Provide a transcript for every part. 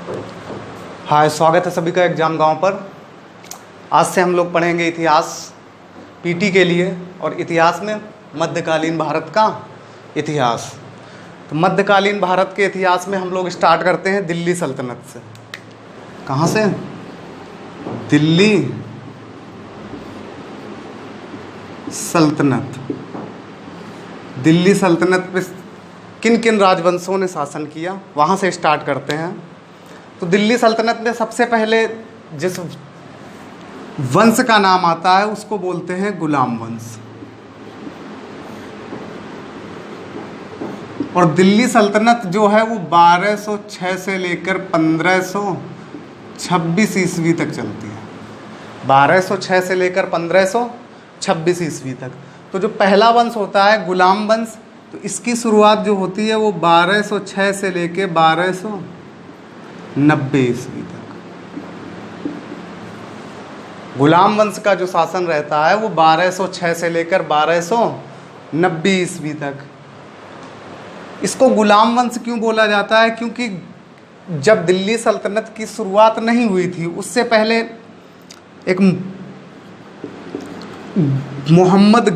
हाय, स्वागत है सभी का एग्जाम गांव पर। आज से हम लोग पढ़ेंगे इतिहास पीटी के लिए, और इतिहास में मध्यकालीन भारत का इतिहास। तो मध्यकालीन भारत के इतिहास में हम लोग स्टार्ट करते हैं दिल्ली सल्तनत से। कहाँ से? दिल्ली सल्तनत। दिल्ली सल्तनत पे किन किन राजवंशों ने शासन किया, वहाँ से स्टार्ट करते हैं। तो दिल्ली सल्तनत में सबसे पहले जिस वंश का नाम आता है उसको बोलते हैं गुलाम वंश। और दिल्ली सल्तनत जो है वो 1206 से लेकर 1526 ईस्वी तक चलती है। 1206 से लेकर 1526 ईस्वी तक। तो जो पहला वंश होता है गुलाम वंश, तो इसकी शुरुआत जो होती है वो 1206 से लेकर 1290 ईस्वी तक। गुलाम वंश का जो शासन रहता है वो 1206 से लेकर 1290 ईस्वी तक। इसको गुलाम वंश क्यों बोला जाता है? क्योंकि जब दिल्ली सल्तनत की शुरुआत नहीं हुई थी, उससे पहले एक मोहम्मद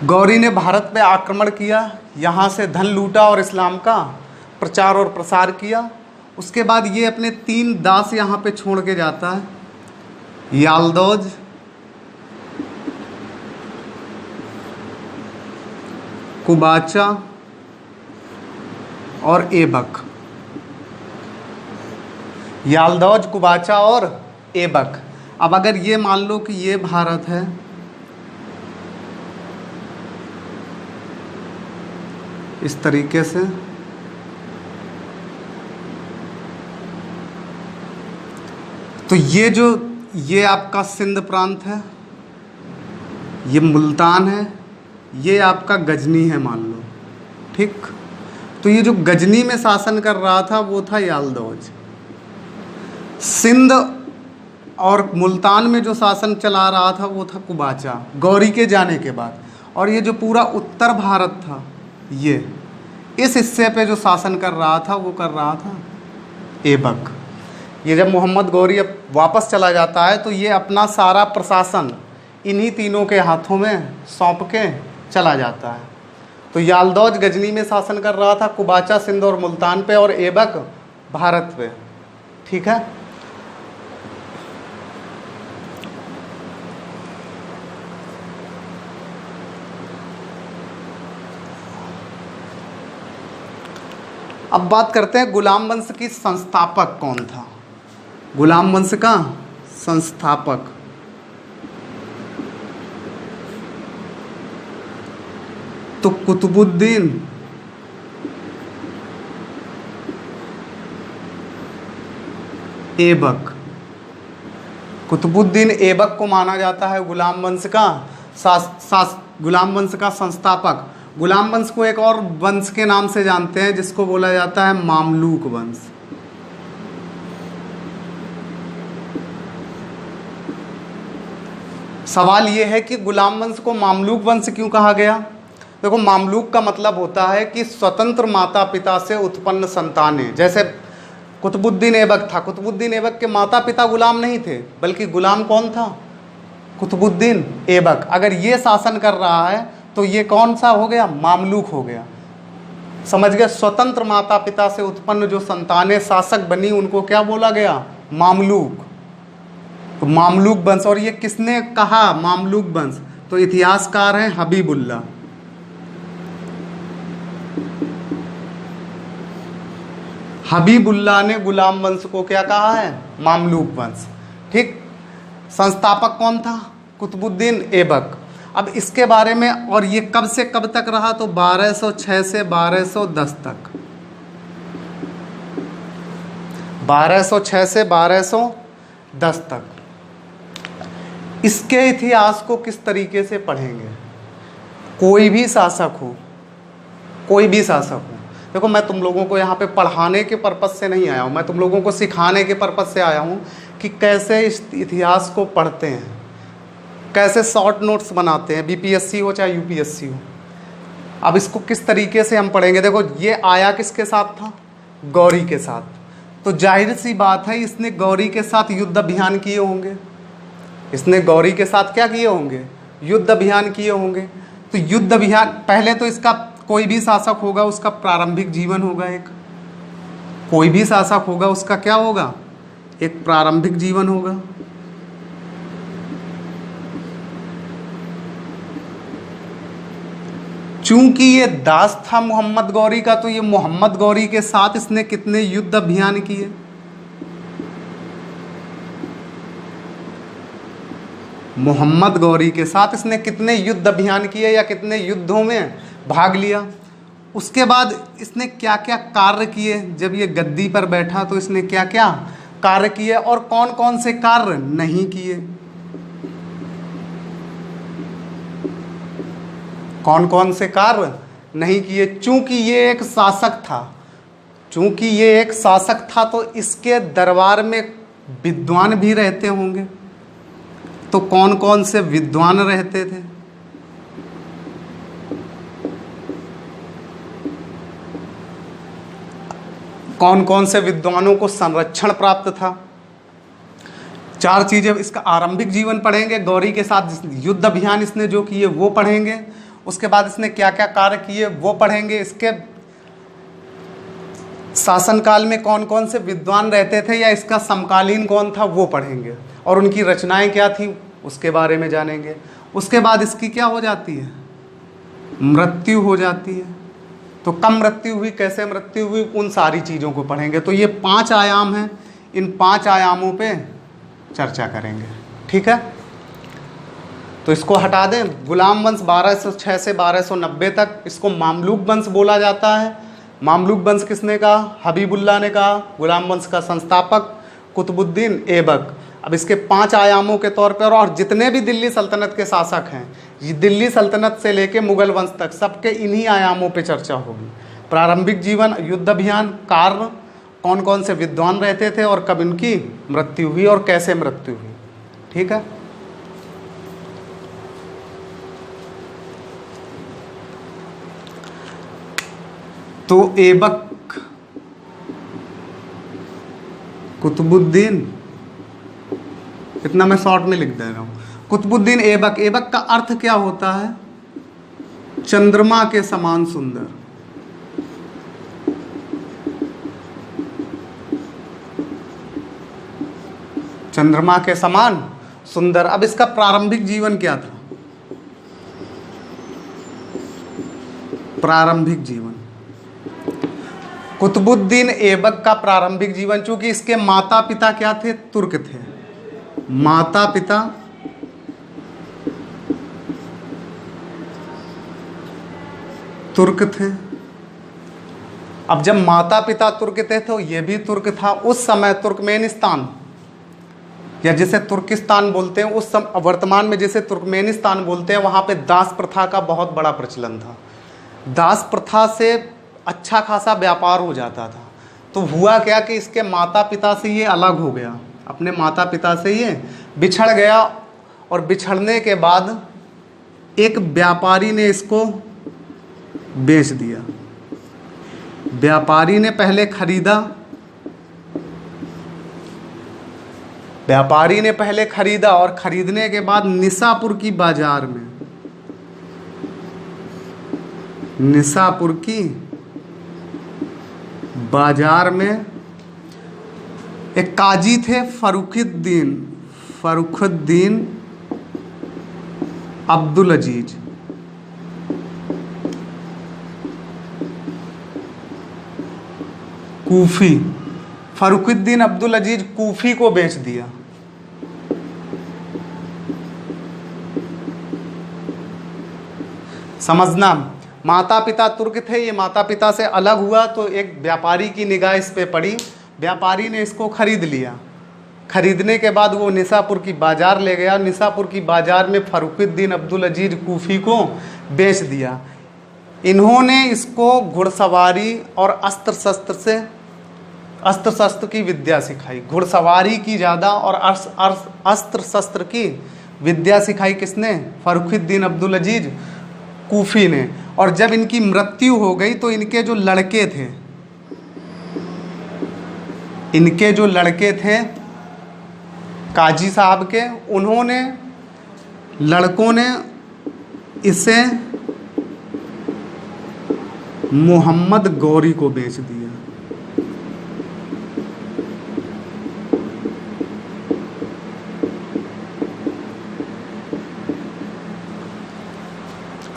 गौरी ने भारत पे आक्रमण किया, यहाँ से धन लूटा और इस्लाम का प्रचार और प्रसार किया। उसके बाद ये अपने 3 दास यहाँ पे छोड़ के जाता है, यालदौज, कुबाचा और ऐबक। यालदौज, कुबाचा और ऐबक। अब अगर ये मान लो कि ये भारत है, इस तरीके से, तो ये आपका सिंध प्रांत है, ये मुल्तान है, ये आपका गजनी है मान लो, ठीक। तो ये जो गजनी में शासन कर रहा था वो था यालदौज। सिंध और मुल्तान में जो शासन चला रहा था वो था कुबाचा, गौरी के जाने के बाद। और ये जो पूरा उत्तर भारत था, ये इस हिस्से पे जो शासन कर रहा था वो कर रहा था ऐबक। ये जब मोहम्मद गौरी अब वापस चला जाता है तो ये अपना सारा प्रशासन इन्हीं तीनों के हाथों में सौंप के चला जाता है। तो यालदौज गजनी में शासन कर रहा था, कुबाचा सिंध और मुल्तान पे, और ऐबक भारत पे, ठीक है। अब बात करते हैं गुलाम वंश की संस्थापक कौन था। गुलाम वंश का संस्थापक तो कुतुबुद्दीन ऐबक। कुतुबुद्दीन ऐबक को माना जाता है गुलाम वंश का गुलाम वंश का संस्थापक। गुलाम वंश को एक और वंश के नाम से जानते हैं जिसको बोला जाता है मामलूक वंश। सवाल ये है कि गुलाम वंश को मामलूक वंश क्यों कहा गया? देखो, मामलूक का मतलब होता है कि स्वतंत्र माता पिता से उत्पन्न संतानें। जैसे कुतुबुद्दीन ऐबक था, कुतुबुद्दीन ऐबक के माता पिता गुलाम नहीं थे, बल्कि गुलाम कौन था? कुतुबुद्दीन ऐबक। अगर ये शासन कर रहा है तो ये कौन सा हो गया? मामलूक हो गया। समझ गए? स्वतंत्र माता पिता से उत्पन्न जो संतानें शासक बनी उनको क्या बोला गया? मामलूक। तो मामलूक वंश। और ये किसने कहा मामलूक वंश? तो इतिहासकार हैं हबीबुल्लाह। हबीबुल्लाह ने गुलाम वंश को क्या कहा है? मामलूक वंश, ठीक। संस्थापक कौन था? कुतुबुद्दीन ऐबक। अब इसके बारे में, और ये कब से कब तक रहा? तो 1206 से 1210 तक। 1206 से 1210 तक। इसके इतिहास को किस तरीके से पढ़ेंगे? कोई भी शासक हो, देखो, मैं तुम लोगों को यहाँ पे पढ़ाने के पर्पज़ से नहीं आया हूँ, मैं तुम लोगों को सिखाने के पर्पज़ से आया हूँ कि कैसे इस इतिहास को पढ़ते हैं, कैसे शॉर्ट नोट्स बनाते हैं, बीपीएससी हो चाहे यूपीएससी हो। अब इसको किस तरीके से हम पढ़ेंगे? देखो, ये आया किसके साथ था? गौरी के साथ। तो जाहिर सी बात है इसने गौरी के साथ युद्ध अभियान किए होंगे, इसने गौरी के साथ क्या किए होंगे, युद्ध अभियान किए होंगे। तो युद्ध अभियान, पहले तो इसका कोई भी शासक होगा उसका प्रारंभिक जीवन होगा एक, कोई भी शासक होगा उसका क्या होगा, एक प्रारंभिक जीवन होगा। चूंकि ये दास था मोहम्मद गौरी का, तो ये मोहम्मद गौरी के साथ इसने कितने युद्ध अभियान किए, मोहम्मद गौरी के साथ इसने कितने युद्ध अभियान किए या कितने युद्धों में भाग लिया। उसके बाद इसने क्या क्या कार्य किए, जब ये गद्दी पर बैठा तो इसने क्या क्या कार्य किए और कौन कौन से कार्य नहीं किए, कौन कौन से कार्य नहीं किए। चूंकि ये एक शासक था, चूंकि ये एक शासक था तो इसके दरबार में विद्वान भी रहते होंगे। तो कौन कौन से विद्वान रहते थे, कौन कौन से विद्वानों को संरक्षण प्राप्त था। चार चीजें इसका आरंभिक जीवन पढ़ेंगे, गौरी के साथ युद्ध अभियान इसने जो किए वो पढ़ेंगे, उसके बाद इसने क्या क्या कार्य किए वो पढ़ेंगे, इसके शासनकाल में कौन कौन से विद्वान रहते थे या इसका समकालीन कौन था वो पढ़ेंगे, और उनकी रचनाएं क्या थी उसके बारे में जानेंगे। उसके बाद इसकी क्या हो जाती है, मृत्यु हो जाती है। तो कब मृत्यु हुई, कैसे मृत्यु हुई, उन सारी चीज़ों को पढ़ेंगे। तो ये 5 आयाम हैं, इन 5 आयामों पे चर्चा करेंगे, ठीक है। तो इसको हटा दें। गुलाम वंश 1206 से 1290 तक, इसको मामलुक वंश बोला जाता है। मामलुक वंश किसने कहा, हबीबुल्लाह ने कहा। गुलाम वंश का संस्थापक कुतुबुद्दीन ऐबक। अब इसके 5 आयामों के तौर पर, और जितने भी दिल्ली सल्तनत के शासक हैं, ये दिल्ली सल्तनत से लेके मुगल वंश तक सबके इन्हीं आयामों पे चर्चा होगी। प्रारंभिक जीवन, युद्ध अभियान, कार्य, कौन कौन से विद्वान रहते थे और कब इनकी मृत्यु हुई और कैसे मृत्यु हुई, ठीक है। तो ऐबक कुतुबुद्दीन, इतना मैं शॉर्ट में लिख दे रहा हूँ। कुतुबुद्दीन ऐबक, ऐबक का अर्थ क्या होता है, चंद्रमा के समान सुंदर। चंद्रमा के समान सुंदर। अब इसका प्रारंभिक जीवन क्या था, प्रारंभिक जीवन, कुतुबुद्दीन ऐबक का प्रारंभिक जीवन, चूंकि इसके माता पिता क्या थे, तुर्क थे, माता पिता तुर्क थे। अब जब माता पिता तुर्क थे तो ये भी तुर्क था। उस समय तुर्कमेनिस्तान, या जिसे तुर्किस्तान बोलते हैं, उस समय वर्तमान में जिसे तुर्कमेनिस्तान बोलते हैं, वहाँ पे दास प्रथा का बहुत बड़ा प्रचलन था। दास प्रथा से अच्छा खासा व्यापार हो जाता था। तो हुआ क्या कि इसके माता पिता से ये अलग हो गया, अपने माता पिता से ये बिछड़ गया, और बिछड़ने के बाद एक व्यापारी ने इसको बेच दिया। व्यापारी ने पहले खरीदा, व्यापारी ने पहले खरीदा और खरीदने के बाद निसापुर की बाजार में, निसापुर की बाजार में एक काजी थे, फरुखुद्दीन अब्दुल अजीज। कूफी, फरुखुद्दीन अब्दुल अजीज कूफी को बेच दिया। समझना, माता पिता तुर्क थे, ये माता पिता से अलग हुआ तो एक व्यापारी की निगाह इस पे पड़ी, व्यापारी ने इसको खरीद लिया। खरीदने के बाद वो निसापुर की बाजार ले गया, निसापुर की बाजार में फरुखुद्दीन अब्दुल अजीज कूफी को बेच दिया। इन्होंने इसको घुड़सवारी और अस्त्र शस्त्र की विद्या सिखाई। घुड़सवारी की ज़्यादा और अस्त्र शस्त्र की विद्या सिखाई किसने, फरुखुद्दीन अब्दुल अजीज कूफी ने। और जब इनकी मृत्यु हो गई तो इनके जो लड़के थे, इनके जो लड़के थे काजी साहब के, उन्होंने, लड़कों ने इसे मोहम्मद गौरी को बेच दिया।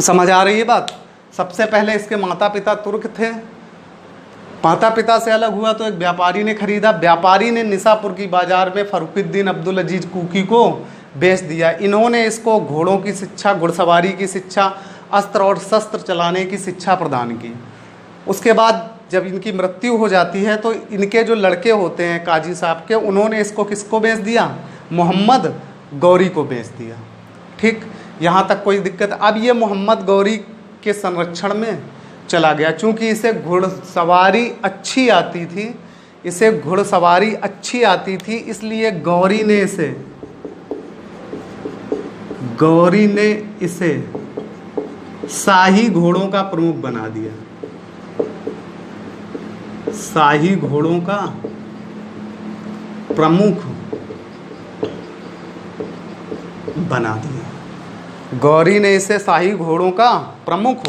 समझ आ रही है बात? सबसे पहले इसके माता पिता तुर्क थे, माता पिता से अलग हुआ तो एक व्यापारी ने खरीदा। व्यापारी ने निसापुर की बाजार में फरुखुद्दीन अब्दुल अजीज कुकी को बेच दिया। इन्होंने इसको घोड़ों की शिक्षा, घुड़सवारी की शिक्षा, अस्त्र और शस्त्र चलाने की शिक्षा प्रदान की। उसके बाद जब इनकी मृत्यु हो जाती है तो इनके जो लड़के होते हैं काजी साहब के, उन्होंने इसको किसको बेच दिया? मोहम्मद गौरी को बेच दिया। ठीक, यहाँ तक कोई दिक्कत? अब ये मोहम्मद गौरी के संरक्षण में चला गया, चूँकि इसे घुड़सवारी अच्छी आती थी, इसे घुड़सवारी अच्छी आती थी, इसलिए गौरी ने इसे शाही घोड़ों का प्रमुख बना दिया। शाही घोड़ों का प्रमुख बना दिया। गौरी ने इसे शाही घोड़ों का प्रमुख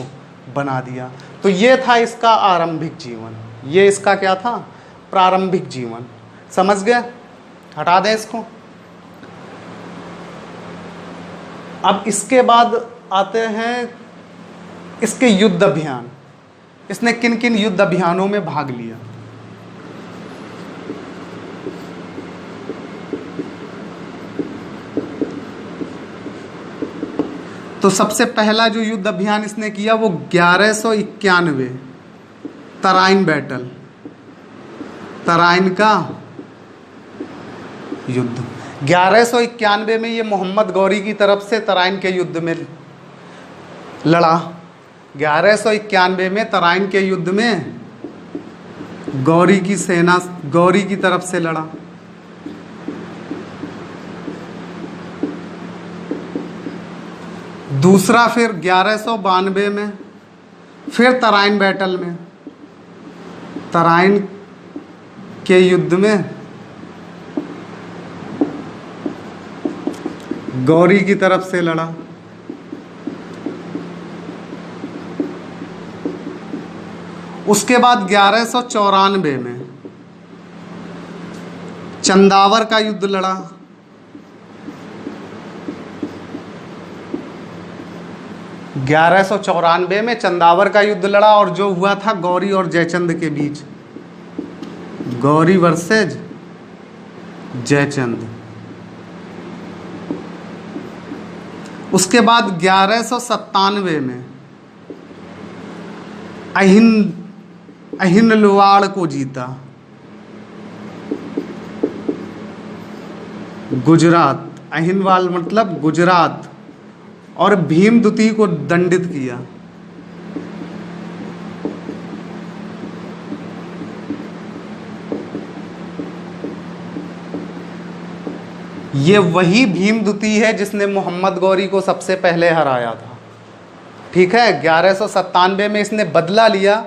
बना दिया। तो ये था इसका आरंभिक जीवन, ये इसका क्या था? प्रारंभिक जीवन। समझ गए? हटा दें इसको। अब इसके बाद आते हैं इसके युद्ध अभियान। इसने किन किन युद्ध अभियानों में भाग लिया? तो सबसे पहला जो युद्ध अभियान इसने किया वो 1191 तराइन बैटल, तराइन का युद्ध। 1191 में ये मोहम्मद गौरी की तरफ से तराइन के युद्ध में लड़ा। 1191 में तराइन के युद्ध में गौरी की सेना गौरी की तरफ से लड़ा। दूसरा फिर 1192 में फिर तराइन बैटल में, तराइन के युद्ध में गौरी की तरफ से लड़ा। उसके बाद 1194 में चंदावर का युद्ध लड़ा। 1194 में चंदावर का युद्ध लड़ा, और जो हुआ था गौरी और जयचंद के बीच, गौरी वर्सेज जयचंद। उसके बाद 1197 में अहिनलवाड़ को जीता, गुजरात, अहिनवाल मतलब गुजरात, और भीमदुती को दंडित किया। ये वही भीमदुती है जिसने मोहम्मद गौरी को सबसे पहले हराया था। ठीक है, 1197 में इसने बदला लिया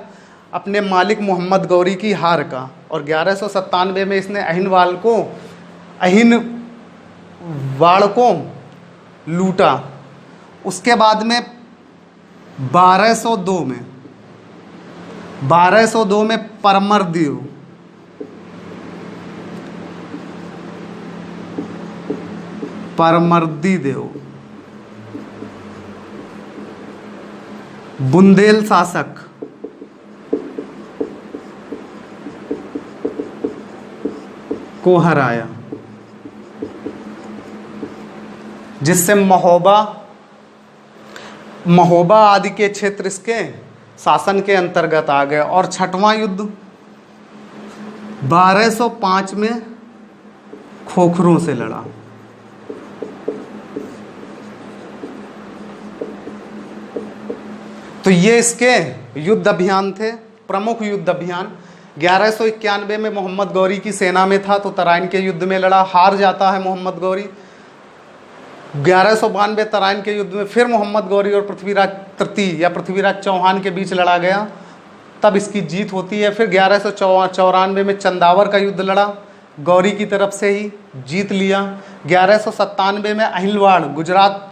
अपने मालिक मोहम्मद गौरी की हार का, और 1197 में इसने अहिनवाल को लूटा। उसके बाद में 1202 में परमर्दी देव बुंदेल शासक को हराया, जिससे महोबा आदि के क्षेत्र इसके शासन के अंतर्गत आ गए। और छठवां युद्ध 1205 में खोखरों से लड़ा। तो ये इसके युद्ध अभियान थे, प्रमुख युद्ध अभियान। 1191 में मोहम्मद गौरी की सेना में था तो तराइन के युद्ध में लड़ा, हार जाता है मोहम्मद गौरी। 1192 तराइन के युद्ध में फिर मोहम्मद गौरी और पृथ्वीराज तृतीय या पृथ्वीराज चौहान के बीच लड़ा गया। तब इसकी जीत होती है। फिर 1194 में चंदावर का युद्ध लड़ा, गौरी की तरफ से ही जीत लिया। 1197 में अहिलवाड़ गुजरात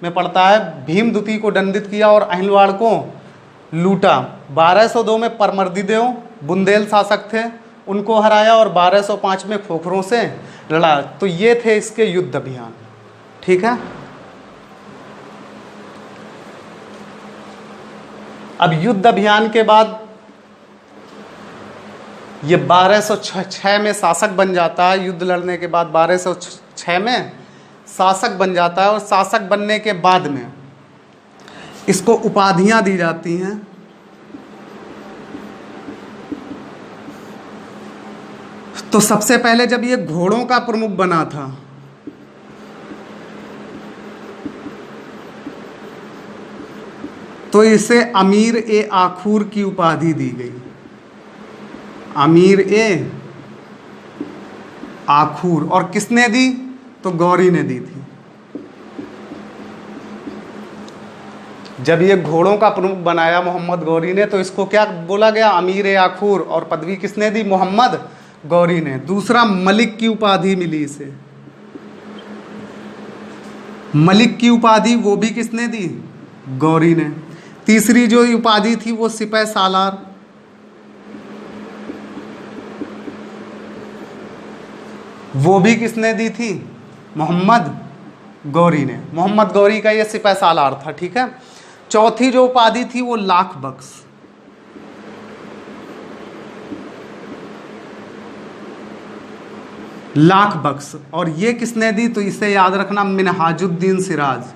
में पड़ता है, भीम द्वितीय को दंडित किया और अहिलवाड़ को लूटा। 1202 में परमर्दिदेव बुंदेल शासक थे, उनको हराया और 1205 में खोखरों से लड़ा। तो ये थे इसके युद्ध अभियान। ठीक है, अब युद्ध अभियान के बाद ये 1206 में शासक बन जाता है। युद्ध लड़ने के बाद 1206 में शासक बन जाता है और शासक बनने के बाद में इसको उपाधियां दी जाती हैं। तो सबसे पहले जब ये घोड़ों का प्रमुख बना था तो इसे अमीर ए आखूर की उपाधि दी गई। अमीर ए आखूर, और किसने दी? तो गौरी ने दी थी। जब ये घोड़ों का प्रमुख बनाया मोहम्मद गौरी ने तो इसको क्या बोला गया? अमीर ए आखूर। और पदवी किसने दी? मोहम्मद गौरी ने। दूसरा, मलिक की उपाधि मिली इसे। मलिक की उपाधि वो भी किसने दी? गौरी ने। तीसरी जो उपाधि थी वो सिपह सालार। वो भी किसने दी थी? मोहम्मद गौरी ने। मोहम्मद गौरी का ये सिपह सालार था। ठीक है, चौथी जो उपाधि थी वो लाख बख्श। लाख बख्श, और ये किसने दी? तो इसे याद रखना, मिनहाजुद्दीन सिराज।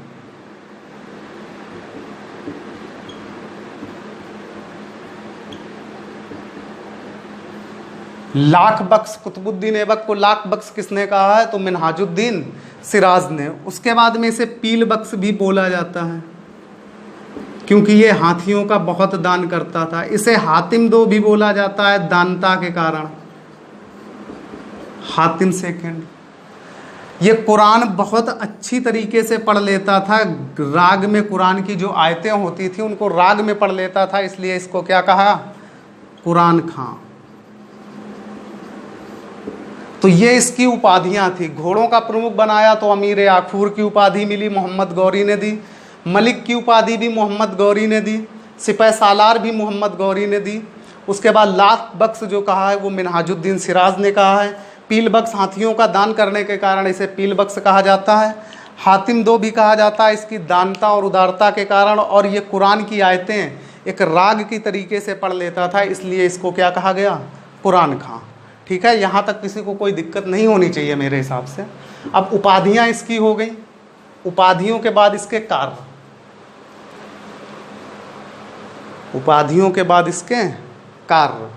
लाख बख्श, कुतुबुद्दीन ऐबक को लाख बख्श किसने कहा है? तो मिनहाजुद्दीन सिराज ने। उसके बाद में इसे पील बख्श भी बोला जाता है क्योंकि ये हाथियों का बहुत दान करता था। इसे हातिम दो भी बोला जाता है दानता के कारण। हातिम सेकंड। ये कुरान बहुत अच्छी तरीके से पढ़ लेता था। राग में कुरान की जो आयतें होती थी उनको राग में पढ़ लेता था, इसलिए इसको क्या कहा? कुरान खां। तो ये इसकी उपाधियां थी। घोड़ों का प्रमुख बनाया तो अमीर आखूर की उपाधि मिली, मोहम्मद गौरी ने दी। मलिक की उपाधि भी मोहम्मद गौरी ने दी। सिपह सालार भी मोहम्मद गौरी ने दी। उसके बाद लाख बख्श जो कहा है वो मिनहाजुद्दीन सिराज ने कहा है। पील बख्श, हाथियों का दान करने के कारण इसे पील बख्श कहा जाता है। हातिम दो भी कहा जाता है इसकी दानता और उदारता के कारण। और ये कुरान की आयतें एक राग की तरीके से पढ़ लेता था, इसलिए इसको क्या कहा गया? कुरान खां। ठीक है, यहाँ तक किसी को कोई दिक्कत नहीं होनी चाहिए मेरे हिसाब से। अब उपाधियाँ इसकी हो गई। उपाधियों के बाद इसके कार्य। उपाधियों के बाद इसके कार्य।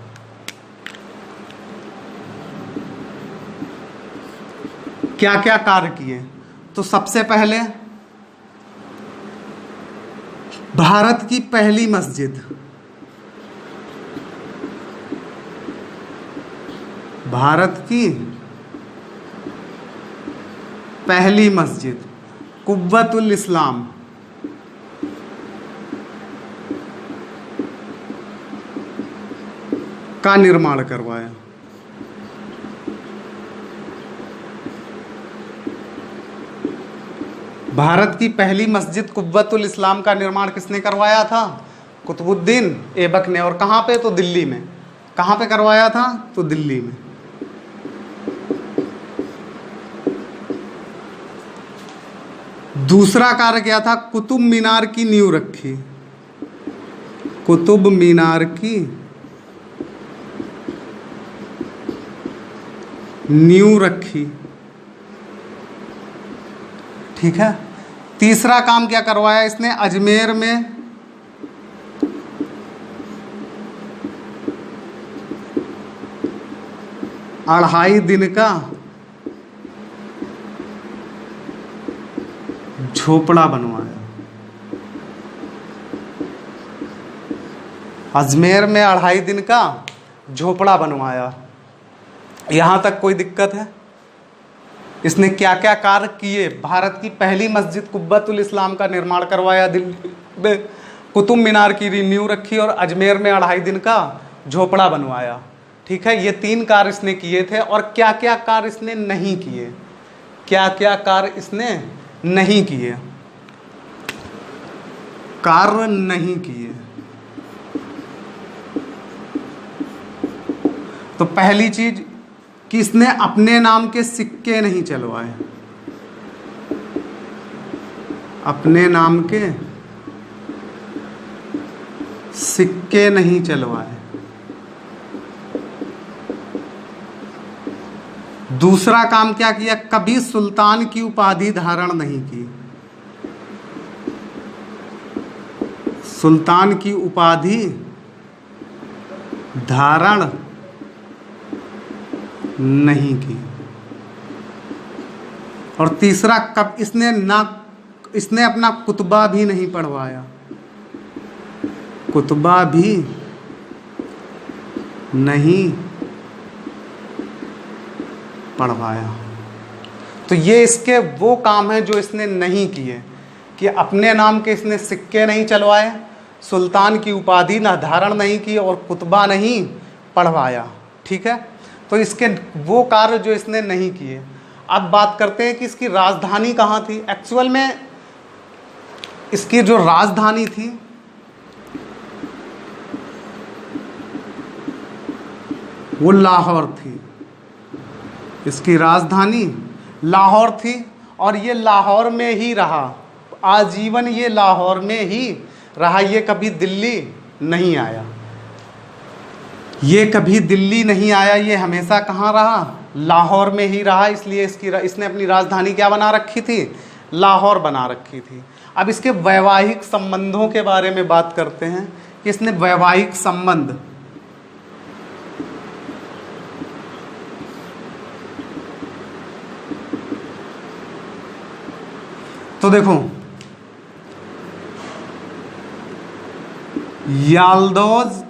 क्या क्या कार्य किए? तो सबसे पहले भारत की पहली मस्जिद, भारत की पहली मस्जिद कुव्वतुल इस्लाम का निर्माण करवाया। भारत की पहली मस्जिद कुव्वतुल इस्लाम का निर्माण किसने करवाया था? कुतुबुद्दीन ऐबक ने। और कहाँ पे? तो दिल्ली में। कहाँ पे करवाया था? तो दिल्ली में। दूसरा कार्य क्या था? कुतुब मीनार की नींव रखी। कुतुब मीनार की नींव रखी। ठीक है, तीसरा काम क्या करवाया इसने? अजमेर में अढ़ाई दिन का झोपड़ा बनवाया। अजमेर में अढ़ाई दिन का झोपड़ा बनवाया। यहाँ तक कोई दिक्कत है? इसने क्या क्या कार्य किए? भारत की पहली मस्जिद कुव्वतुल इस्लाम का निर्माण करवाया दिल्ली में। कुतुब मीनार की नींव रखी और अजमेर में 2.5 दिन का झोपड़ा बनवाया। ठीक है, ये 3 कार्य इसने किए थे। और क्या क्या कार्य इसने नहीं किए, क्या क्या कार्य इसने नहीं किए, कार्य नहीं किए। तो पहली चीज कि इसने अपने नाम के सिक्के नहीं चलवाए, अपने नाम के सिक्के नहीं चलवाए। दूसरा काम क्या किया, कभी सुल्तान की उपाधि धारण नहीं की, सुल्तान की उपाधि धारण नहीं की। और तीसरा, कब इसने अपना कुतबा भी नहीं पढ़वाया, कुतबा भी नहीं पढ़वाया। तो ये इसके वो काम हैं जो इसने नहीं किए, कि अपने नाम के इसने सिक्के नहीं चलवाए, सुल्तान की उपाधि ना धारण नहीं की और कुतबा नहीं पढ़वाया। ठीक है, तो इसके वो कार्य जो इसने नहीं किए। अब बात करते हैं कि इसकी राजधानी कहाँ थी। एक्चुअल में इसकी जो राजधानी थी वो लाहौर थी, इसकी राजधानी लाहौर थी। और ये लाहौर में ही रहा, आजीवन ये लाहौर में ही रहा, ये कभी दिल्ली नहीं आया, ये कभी दिल्ली नहीं आया, ये हमेशा कहाँ रहा, लाहौर में ही रहा। इसलिए इसने अपनी राजधानी क्या बना रखी थी, लाहौर बना रखी थी। अब इसके वैवाहिक संबंधों के बारे में बात करते हैं कि इसने वैवाहिक संबंध, तो देखो याल्दोज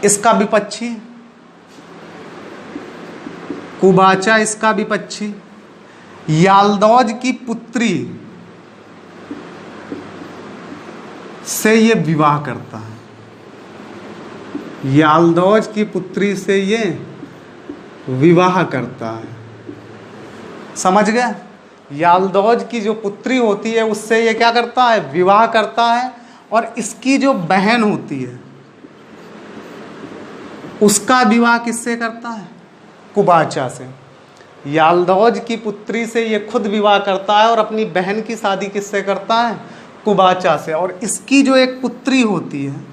इसका विपक्षी, कुबाचा इसका विपक्षी। याल्दोज की पुत्री से ये विवाह करता है, याल्दोज की पुत्री से ये विवाह करता है। समझ गए, याल्दोज की जो पुत्री होती है उससे ये क्या करता है, विवाह करता है। और इसकी जो बहन होती है उसका विवाह किससे करता है, कुबाचा से। याल्दोज की पुत्री से ये खुद विवाह करता है और अपनी बहन की शादी किससे करता है, कुबाचा से। और इसकी जो एक पुत्री होती है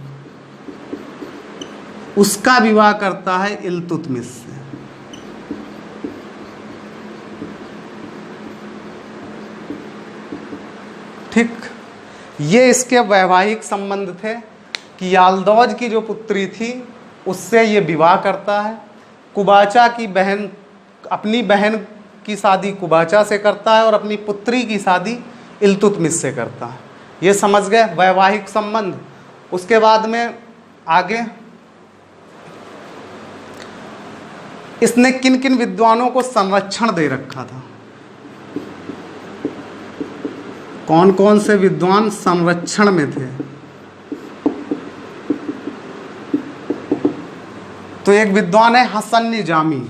उसका विवाह करता है इल्तुतमिश से। ठीक, ये इसके वैवाहिक संबंध थे कि याल्दोज की जो पुत्री थी उससे ये विवाह करता है, कुबाचा की बहन, अपनी बहन की शादी कुबाचा से करता है और अपनी पुत्री की शादी इल्तुतमिश से करता है। ये समझ गए वैवाहिक संबंध। उसके बाद में आगे इसने किन किन विद्वानों को संरक्षण दे रखा था, कौन कौन से विद्वान संरक्षण में थे। तो एक विद्वान है हसन निजामी,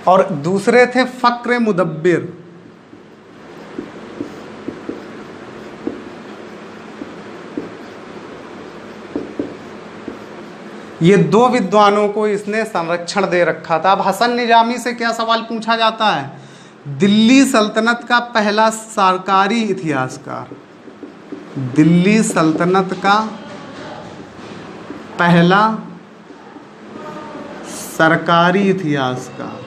और दूसरे थे फक्र मुदब्बिर। ये 2 विद्वानों को इसने संरक्षण दे रखा था। अब हसन निजामी से क्या सवाल पूछा जाता है, दिल्ली सल्तनत का पहला सरकारी इतिहासकार, दिल्ली सल्तनत का पहला सरकारी इतिहासकार।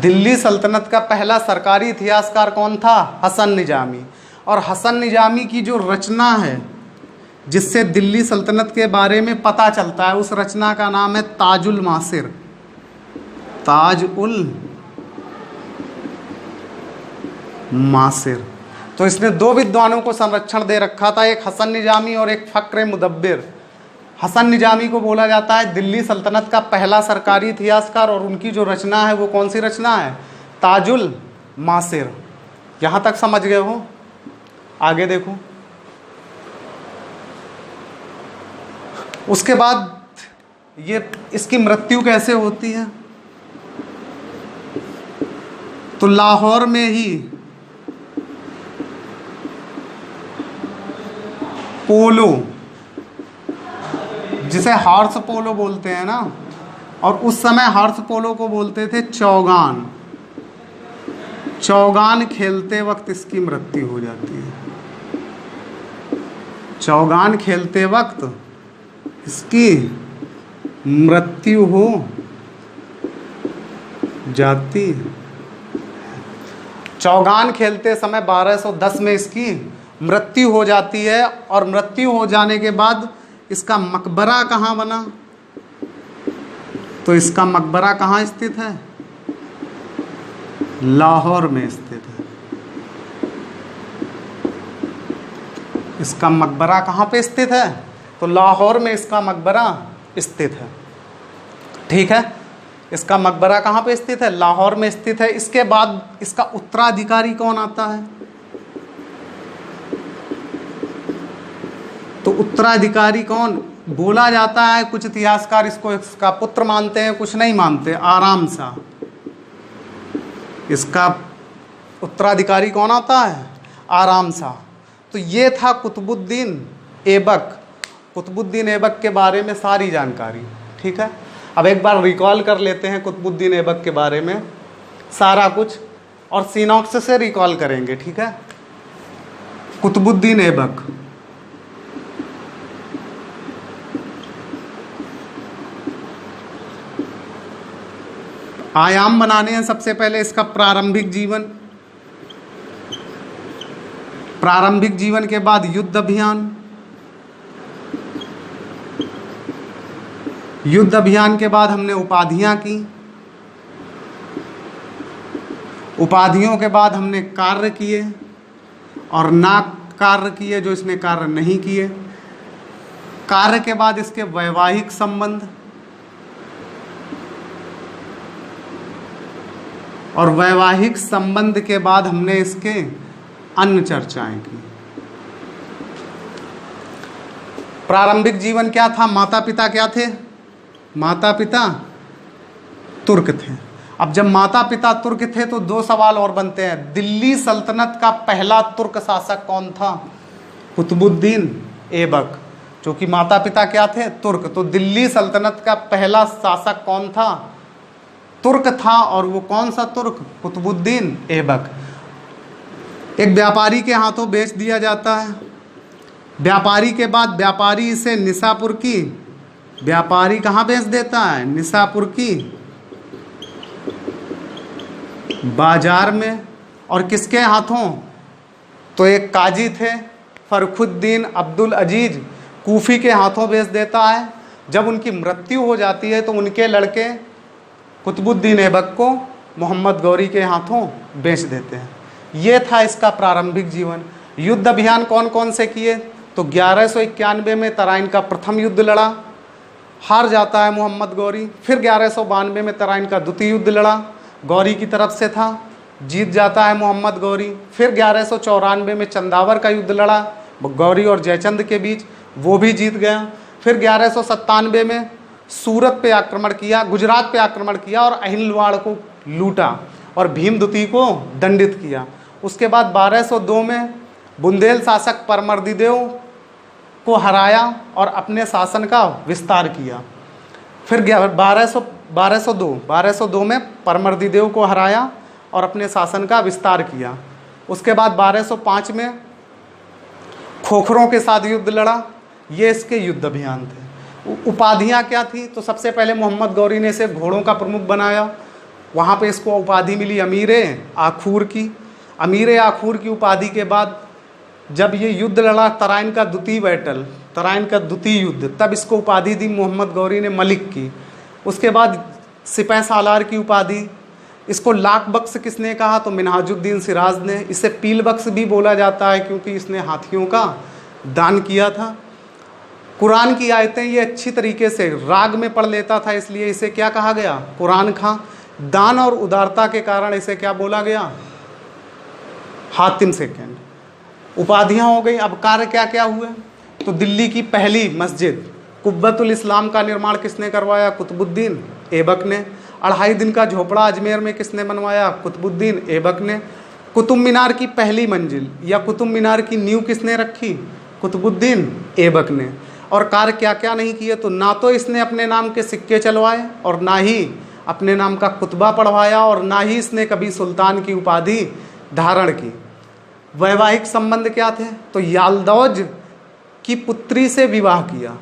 दिल्ली सल्तनत का पहला सरकारी इतिहासकार कौन था, हसन निजामी। और हसन निजामी की जो रचना है जिससे दिल्ली सल्तनत के बारे में पता चलता है, उस रचना का नाम है ताजुल मासिर, ताजुल मासिर। तो इसने दो विद्वानों को संरक्षण दे रखा था, एक हसन निजामी और एक फ़क्र मुदब्बिर। हसन निजामी को बोला जाता है दिल्ली सल्तनत का पहला सरकारी इतिहासकार, और उनकी जो रचना है वो कौन सी रचना है? ताजुल मासिर। यहाँ तक समझ गए हो? आगे देखो। उसके बाद ये इसकी मृत्यु कैसे होती है? तो लाहौर में ही पोलो, जिसे हॉर्स पोलो बोलते हैं ना, और उस समय हॉर्स पोलो को बोलते थे चौगान। चौगान खेलते वक्त इसकी मृत्यु हो जाती है। चौगान खेलते वक्त इसकी मृत्यु हो जाती। चौगान खेलते समय 1210 में इसकी मृत्यु हो जाती है, और मृत्यु हो जाने के बाद इसका मकबरा कहाँ बना? तो इसका मकबरा कहाँ स्थित है? लाहौर में स्थित है। इसका मकबरा कहाँ पे स्थित है? तो लाहौर में इसका मकबरा स्थित है। ठीक है, इसका मकबरा कहाँ पे स्थित है? लाहौर में स्थित है। इसके बाद इसका उत्तराधिकारी कौन आता है? तो उत्तराधिकारी कौन बोला जाता है? कुछ इतिहासकार इसको इसका पुत्र मानते हैं, कुछ नहीं मानते। आराम शाह। इसका उत्तराधिकारी कौन आता है? आराम शाह। तो ये था कुतुबुद्दीन ऐबक। कुतुबुद्दीन ऐबक के बारे में सारी जानकारी। ठीक है, अब एक बार रिकॉल कर लेते हैं कुतुबुद्दीन ऐबक के बारे में सारा कुछ, और सिनॉप्सिस से रिकॉल करेंगे। ठीक है, कुतुबुद्दीन ऐबक आयाम बनाने हैं। सबसे पहले इसका प्रारंभिक जीवन, प्रारंभिक जीवन के बाद युद्ध अभियान, युद्ध अभियान के बाद हमने उपाधियां की, उपाधियों के बाद हमने कार्य किए और ना कार्य किए जो इसने कार्य नहीं किए। कार्य के बाद इसके वैवाहिक संबंध, और वैवाहिक संबंध के बाद हमने इसके अन्य चर्चाएं की। प्रारंभिक जीवन क्या था? माता पिता क्या थे? माता पिता तुर्क थे। अब जब माता पिता तुर्क थे तो दो सवाल और बनते हैं। दिल्ली सल्तनत का पहला तुर्क शासक कौन था? कुतुबुद्दीन ऐबक। जो कि माता पिता क्या थे? तुर्क। तो दिल्ली सल्तनत का पहला शासक कौन था? तुर्क था। और वो कौन सा तुर्क? कुतुबुद्दीन ऐबक। एक व्यापारी के हाथों बेच दिया जाता है। व्यापारी के बाद व्यापारी इसे निसापुर की, व्यापारी कहाँ बेच देता है? निसापुर की बाजार में। और किसके हाथों? तो एक काजी थे फरखुद्दीन अब्दुल अजीज, कूफी के हाथों बेच देता है। जब उनकी मृत्यु हो जाती है तो उनके लड़के कुतुबुद्दीन ऐबक को मोहम्मद गौरी के हाथों बेच देते हैं। ये था इसका प्रारंभिक जीवन। युद्ध अभियान कौन कौन से किए? तो 1191 में तराइन का प्रथम युद्ध लड़ा, हार जाता है मोहम्मद गौरी। फिर 1192 में तराइन का द्वितीय युद्ध लड़ा, गौरी की तरफ से था, जीत जाता है मोहम्मद गौरी। फिर 1194 में चंदावर का युद्ध लड़ा गौरी और जयचंद के बीच, वो भी जीत गया। फिर 1197 में सूरत पे आक्रमण किया, गुजरात पे आक्रमण किया और अहिलवाड़ को लूटा और भीमद्वितीय को दंडित किया। उसके बाद 1202 में बुंदेल शासक परमर्दिदेव को हराया और अपने शासन का विस्तार किया। फिर 1202 में परमर्दिदेव को हराया और अपने शासन का विस्तार किया। उसके बाद 1205 में खोखरों के साथ युद्ध लड़ा। ये इसके युद्ध अभियान थे। उपाधियाँ क्या थी? तो सबसे पहले मोहम्मद गौरी ने इसे घोड़ों का प्रमुख बनाया। वहाँ पे इसको उपाधि मिली अमीर आखूर की। अमीर आखूर की उपाधि के बाद जब ये युद्ध लड़ा तराइन का द्वितीय बैटल, तराइन का द्वितीय युद्ध, तब इसको उपाधि दी मोहम्मद गौरी ने मलिक की। उसके बाद सिपह सालार की उपाधि, इसको लाख बख्श किसने कहा? तो मिनहाजुद्दीन सिराज ने। इसे पील बख्श भी बोला जाता है क्योंकि इसने हाथियों का दान किया था। कुरान की आयतें ये अच्छी तरीके से राग में पढ़ लेता था, इसलिए इसे क्या कहा गया? कुरान खां। दान और उदारता के कारण इसे क्या बोला गया? हातिम सेकंड। उपाधियां हो गई। अब कार्य क्या क्या हुए? तो दिल्ली की पहली मस्जिद कुब्बतुल इस्लाम का निर्माण किसने करवाया? कुतुबुद्दीन ऐबक ने। 2.5 दिन का झोपड़ा अजमेर में किसने बनवाया? कुतुबुद्दीन ऐबक ने। कुतुब मीनार की पहली मंजिल या कुतुब मीनार की नींव किसने रखी? कुतुबुद्दीन ऐबक ने। और कार्य क्या क्या नहीं किए? तो ना तो इसने अपने नाम के सिक्के चलवाए और ना ही अपने नाम का कुतबा पढ़वाया और ना ही इसने कभी सुल्तान की उपाधि धारण की। वैवाहिक संबंध क्या थे? तो यालदौज की पुत्री से विवाह किया।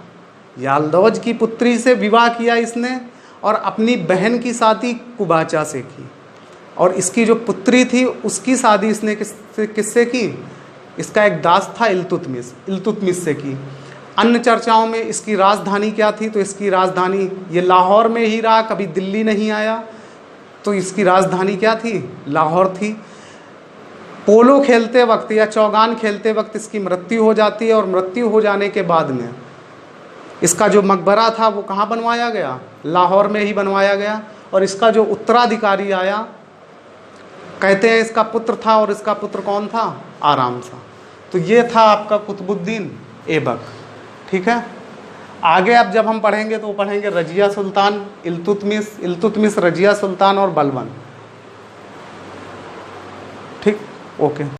यालदौज की पुत्री से विवाह किया इसने और अपनी बहन की शादी कुबाचा से की। और इसकी जो पुत्री थी उसकी शादी इसने किससे की? इसका एक दास था इल्तुतमिश से की। अन्य चर्चाओं में इसकी राजधानी क्या थी? तो इसकी राजधानी ये लाहौर में ही रहा, कभी दिल्ली नहीं आया। तो इसकी राजधानी क्या थी? लाहौर थी। पोलो खेलते वक्त या चौगान खेलते वक्त इसकी मृत्यु हो जाती है और मृत्यु हो जाने के बाद में इसका जो मकबरा था वो कहाँ बनवाया गया? लाहौर में ही बनवाया गया। और इसका जो उत्तराधिकारी आया, कहते हैं इसका पुत्र था, और इसका पुत्र कौन था? आराम सा। तो ये था आपका कुतुबुद्दीन ऐबक। ठीक है। आगे अब जब हम पढ़ेंगे तो पढ़ेंगे रजिया सुल्तान, इल्तुतमिश, रजिया सुल्तान और बलबन। ठीक, ओके।